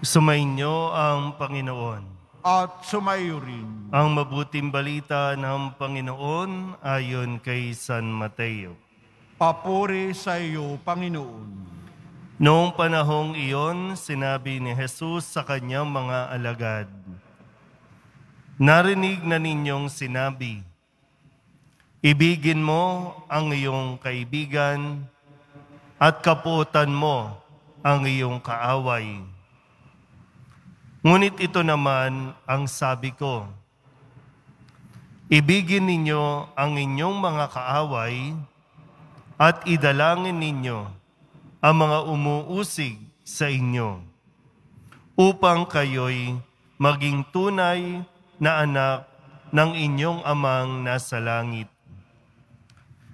Sumainyo ang Panginoon. At sumayo rin. Ang mabuting balita ng Panginoon ayon kay San Mateo. Papuri sa iyo, Panginoon. Noong panahong iyon, sinabi ni Jesus sa kanyang mga alagad, "Narinig na ninyong sinabi, ibigin mo ang iyong kaibigan at kapuotan mo ang iyong kaaway. Ngunit ito naman ang sabi ko, ibigin ninyo ang inyong mga kaaway at idalangin ninyo ang mga umuusig sa inyo, upang kayo'y maging tunay na anak ng inyong amang nasa langit.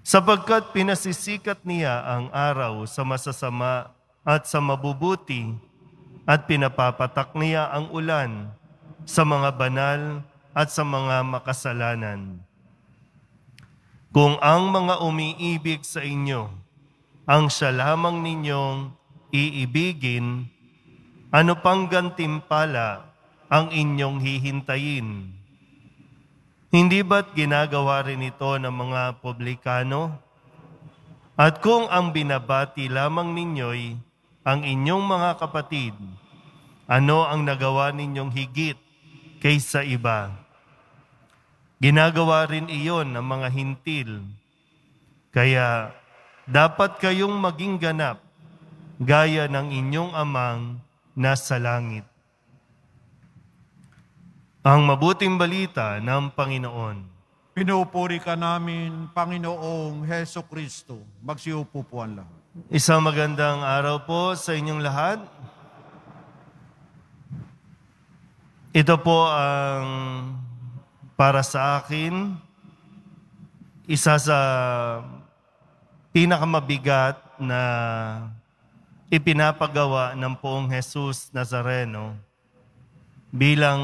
Sapagkat pinasisikat niya ang araw sa masasama at sa mabubuti, at pinapapatak niya ang ulan sa mga banal at sa mga makasalanan. Kung ang mga umiibig sa inyo ang siya lamang ninyong iibigin, ano pang gantimpala ang inyong hihintayin? Hindi ba't ginagawa rin ito ng mga publikano? At kung ang binabati lamang ninyo'y ang inyong mga kapatid, ano ang nagawa ninyong higit kaysa iba? Ginagawa rin iyon ng mga hintil. Kaya dapat kayong maging ganap gaya ng inyong amang nasa langit." Ang mabuting balita ng Panginoon. Pinupuri ka namin, Panginoong Heso Kristo. Magsiupo po ang lahat. Isang magandang araw po sa inyong lahat. Ito po ang para sa akin, isa sa pinakamabigat na ipinapagawa ng Poong Jesus Nazareno bilang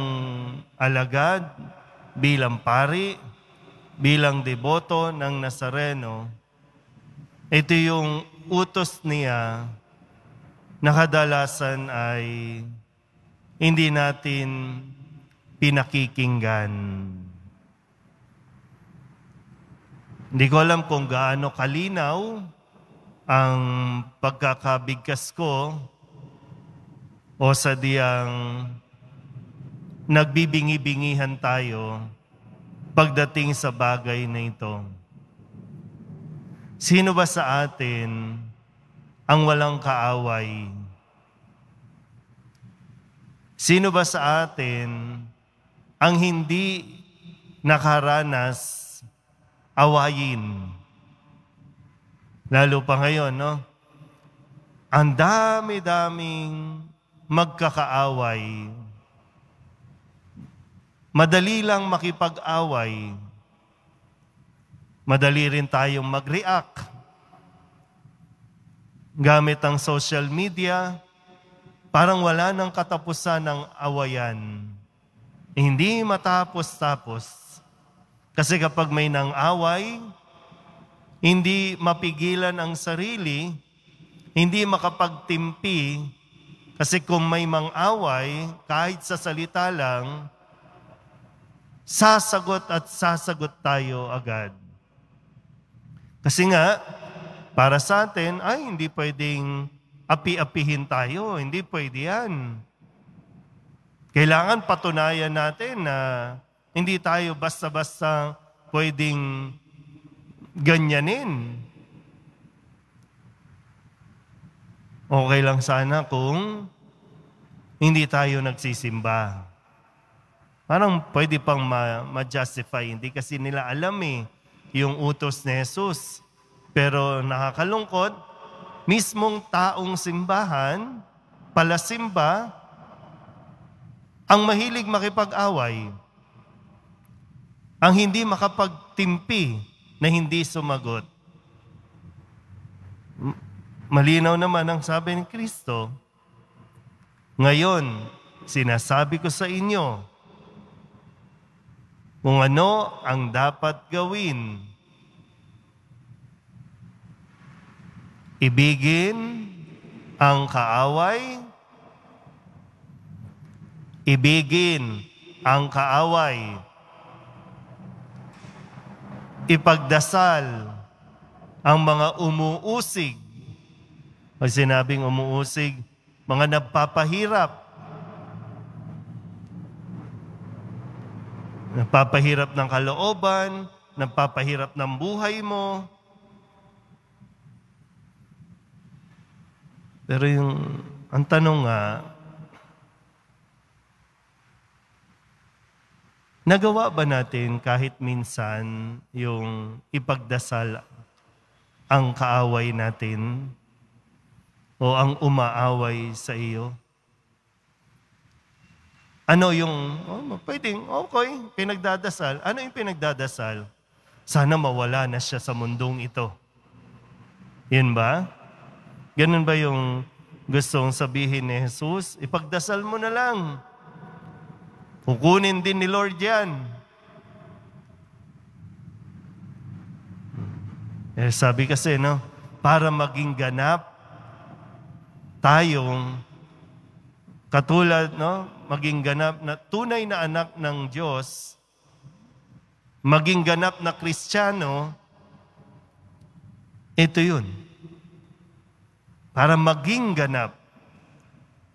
alagad, bilang pari, bilang deboto ng Nazareno. Ito yung utos niya na kadalasan ay hindi natin pinakikinggan. Hindi ko alam kung gaano kalinaw ang pagkakabigkas ko o sadyang nagbibingi-bingihan tayo pagdating sa bagay na ito. Sino ba sa atin ang walang kaaway? Sino ba sa atin ang hindi nakaranas awayin? Lalo pa ngayon, no? Ang dami-daming magkakaaway. Madali lang makipag-away. Madali rin tayong mag-react gamit ang social media. Parang wala nang katapusan ng awayan. Hindi matapos-tapos. Kasi kapag may nang away, hindi mapigilan ang sarili, hindi makapagtimpi. Kasi kung may mang-away, kahit sa salita lang, sasagot at sasagot tayo agad. Kasi nga, para sa atin, ay hindi pwedeng api-apihin tayo. Hindi pwede yan. Kailangan patunayan natin na hindi tayo basta-basta pwedeng ganyanin. Okay lang sana kung hindi tayo nagsisimba. Parang pwede pang ma-justify. Hindi kasi nila alam yung utos ni Jesus. Pero nakakalungkot, mismong taong simbahan, palasimba, ang mahilig makipag-away, ang hindi makapagtimpi na hindi sumagot. Malinaw naman ang sabi ni Kristo, ngayon, sinasabi ko sa inyo kung ano ang dapat gawin. Ibigin ang kaaway ibigin ang kaaway, ipagdasal ang mga umuusig. Pag sinabing umuusig, mga nagpapahirap ng kalooban, nagpapahirap ng buhay mo. Pero ang tanong nga, nagawa ba natin kahit minsan yung ipagdasal ang kaaway natin o ang umaaway sa iyo? Ano yung, pwedeng, okay, pinagdadasal. Ano yung pinagdadasal? Sana mawala na siya sa mundong ito. Yun ba? Ganun ba yung gustong sabihin ni Jesus? Ipagdasal mo na lang. Kukunin din ni Lord yan. Sabi kasi, no, para maging ganap tayong katulad, no, maging ganap na tunay na anak ng Diyos, maging ganap na Kristiyano, ito yun. Para maging ganap,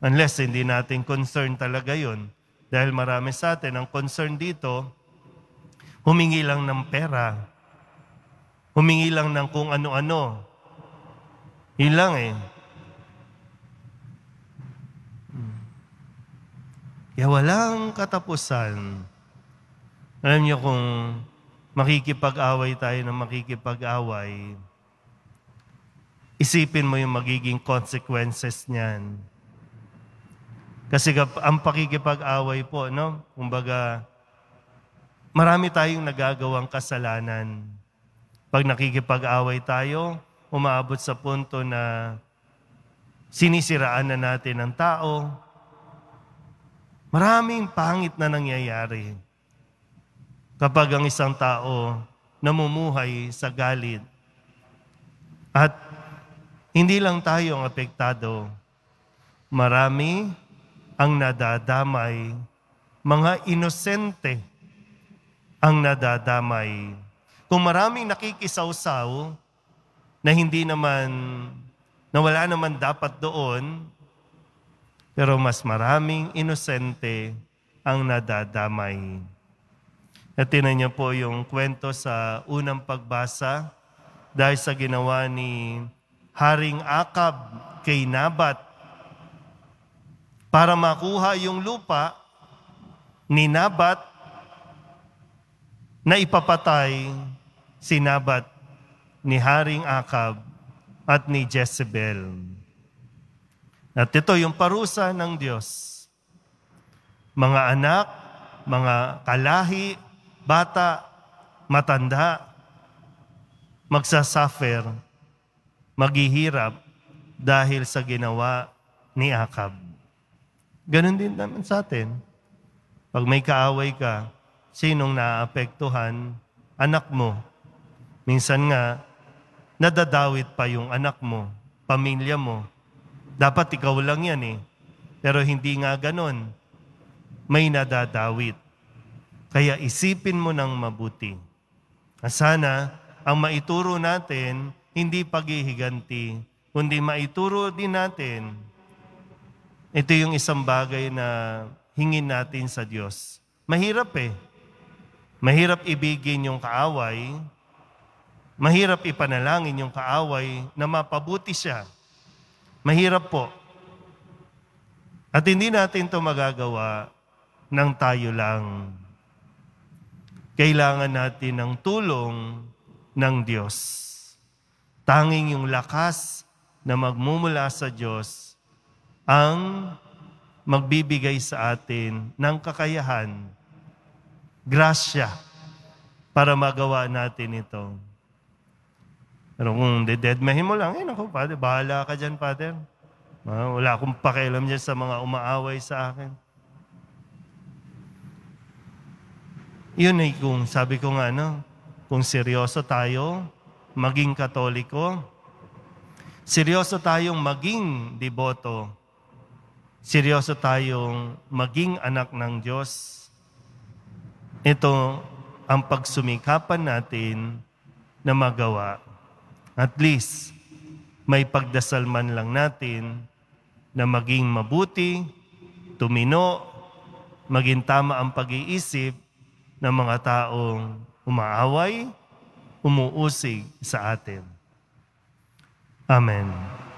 unless hindi natin concern talaga yun. Dahil marami sa atin, ang concern dito, humingi lang ng pera. Humingi lang ng kung ano-ano. Yun lang eh. Kaya walang katapusan. Alam niyo kung makikipag-away tayo na makikipag-away, isipin mo yung magiging consequences niyan. Kasi ang pakikipag-away po, no? Kumbaga, marami tayong nagagawang kasalanan. Pag nakikipag-away tayo, umaabot sa punto na sinisiraan na natin ang tao. Maraming pangit na nangyayari kapag ang isang tao namumuhay sa galit. At hindi lang tayo ang apektado. Marami ang nadadamay, mga inosente ang nadadamay. Kung maraming nakikisawsaw na hindi naman, na wala naman dapat doon, pero mas maraming inosente ang nadadamay. At tinan niyo po yung kwento sa unang pagbasa dahil sa ginawa ni Haring Akab kay Nabat para makuha yung lupa ni Nabat na ipapatay si Nabat ni Haring Akab at ni Jezebel. At ito yung parusa ng Diyos. Mga anak, mga kalahi, bata, matanda, magsasuffer, maghihirap dahil sa ginawa ni Akab. Ganon din naman sa atin. Pag may kaaway ka, sinong naapektuhan? Anak mo. Minsan nga, nadadawit pa yung anak mo, pamilya mo. Dapat ikaw lang yan eh. Pero hindi nga ganon. May nadadawit. Kaya isipin mo ng mabuti. Sana ang maituro natin, hindi paghihiganti, kundi maituro din natin. Ito yung isang bagay na hingin natin sa Diyos. Mahirap eh. Mahirap ibigin yung kaaway. Mahirap ipanalangin yung kaaway na mapabuti siya. Mahirap po. At hindi natin ito magagawa ng tayo lang. Kailangan natin ng tulong ng Diyos. Tanging yung lakas na magmumula sa Diyos ang magbibigay sa atin ng kakayahan, grasya, para magawa natin ito. Pero kung dededmahin mo lang, naku, Father, bahala ka dyan, Father. Wala akong pakialam dyan sa mga umaaway sa akin. Yun ay kung, sabi ko nga, kung seryoso tayo, maging Katoliko, seryoso tayong maging deboto, seryoso tayong maging anak ng Diyos. Ito ang pagsumikapan natin na magawa. At least, may pagdasal man lang natin na maging mabuti, tumino, maging tama ang pag-iisip ng mga taong umaaway, umuusig sa atin. Amen.